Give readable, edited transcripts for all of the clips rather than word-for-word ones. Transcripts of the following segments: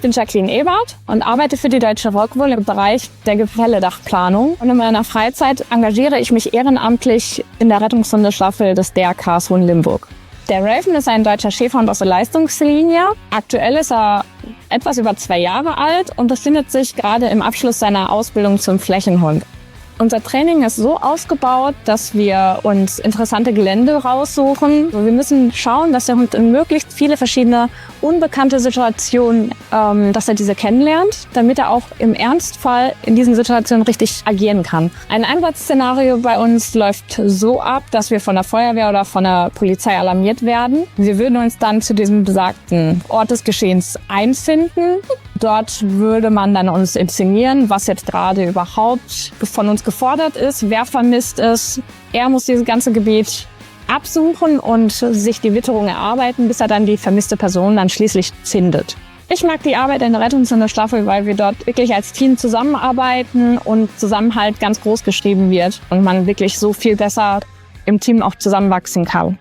bin Jacqueline Ebert und arbeite für die Deutsche Rockwool im Bereich der Gefälledachplanung. Und in meiner Freizeit engagiere ich mich ehrenamtlich in der Rettungshundestaffel des DRKs Hohenlimburg. Der Raven ist ein deutscher Schäferhund aus der Leistungslinie. Aktuell ist er etwas über 2 Jahre alt und befindet sich gerade im Abschluss seiner Ausbildung zum Flächenhund. Unser Training ist so ausgebaut, dass wir uns interessante Gelände raussuchen. Wir müssen schauen, dass der Hund in möglichst viele verschiedene unbekannte Situationen, dass er diese kennenlernt, damit er auch im Ernstfall in diesen Situationen richtig agieren kann. Ein Einsatzszenario bei uns läuft so ab, dass wir von der Feuerwehr oder von der Polizei alarmiert werden. Wir würden uns dann zu diesem besagten Ort des Geschehens einfinden. Dort würde man dann uns inszenieren, was jetzt gerade überhaupt von uns gefordert ist, wer vermisst ist. Er muss dieses ganze Gebiet absuchen und sich die Witterung erarbeiten, bis er dann die vermisste Person dann schließlich findet. Ich mag die Arbeit in der Rettungshundestaffel, weil wir dort wirklich als Team zusammenarbeiten und Zusammenhalt ganz groß geschrieben wird und man wirklich so viel besser im Team auch zusammenwachsen kann.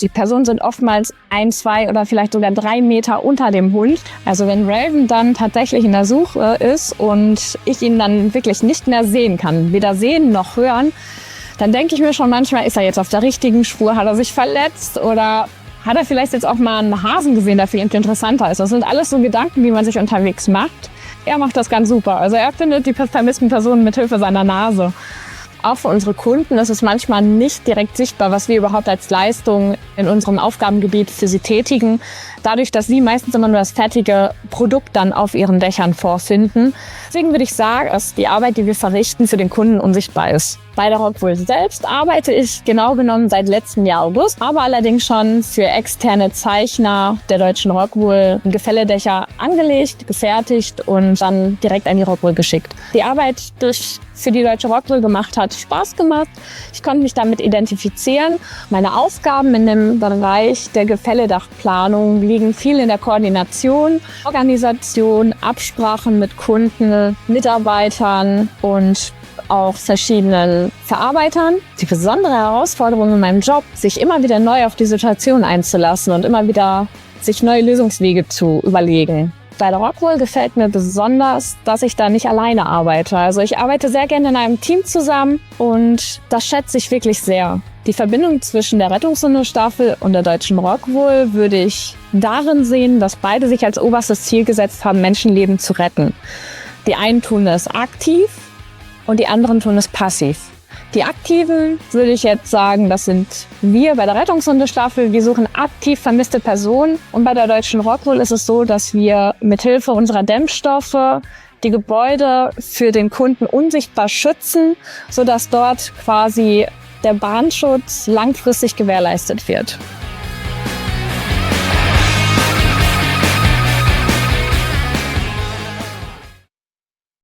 Die Personen sind oftmals 1, 2 oder vielleicht sogar 3 Meter unter dem Hund. Also wenn Raven dann tatsächlich in der Suche ist und ich ihn dann wirklich nicht mehr sehen kann, weder sehen noch hören, dann denke ich mir schon manchmal, ist er jetzt auf der richtigen Spur, hat er sich verletzt oder hat er vielleicht jetzt auch mal einen Hasen gesehen, der für ihn interessanter ist. Das sind alles so Gedanken, die man sich unterwegs macht. Er macht das ganz super. Also er findet die vermissten Personen mit Hilfe seiner Nase. Auch für unsere Kunden ist es manchmal nicht direkt sichtbar, was wir überhaupt als Leistung in unserem Aufgabengebiet für sie tätigen. Dadurch, dass sie meistens immer nur das fertige Produkt dann auf ihren Dächern vorfinden. Deswegen würde ich sagen, dass die Arbeit, die wir verrichten, für den Kunden unsichtbar ist. Bei der Rockwool selbst arbeite ich genau genommen seit letztem Jahr August, aber allerdings schon für externe Zeichner der Deutschen Rockwool Gefälledächer angelegt, gefertigt und dann direkt an die Rockwool geschickt. Die Arbeit, die ich für die Deutsche Rockwool gemacht hat, Spaß gemacht. Ich konnte mich damit identifizieren. Meine Aufgaben in dem Bereich der Gefälledachplanung liegen viel in der Koordination, Organisation, Absprachen mit Kunden, Mitarbeitern und auch verschiedenen Verarbeitern. Die besondere Herausforderung in meinem Job, sich immer wieder neu auf die Situation einzulassen und immer wieder sich neue Lösungswege zu überlegen. Bei der Rockwool gefällt mir besonders, dass ich da nicht alleine arbeite. Also ich arbeite sehr gerne in einem Team zusammen und das schätze ich wirklich sehr. Die Verbindung zwischen der Rettungshundestaffel und der Deutschen Rockwool würde ich darin sehen, dass beide sich als oberstes Ziel gesetzt haben, Menschenleben zu retten. Die einen tun es aktiv und die anderen tun es passiv. Die Aktiven würde ich jetzt sagen, das sind wir bei der Rettungshundestaffel. Wir suchen aktiv vermisste Personen. Und bei der Deutschen Rockwool ist es so, dass wir mithilfe unserer Dämmstoffe die Gebäude für den Kunden unsichtbar schützen, sodass dort quasi der Brandschutz langfristig gewährleistet wird.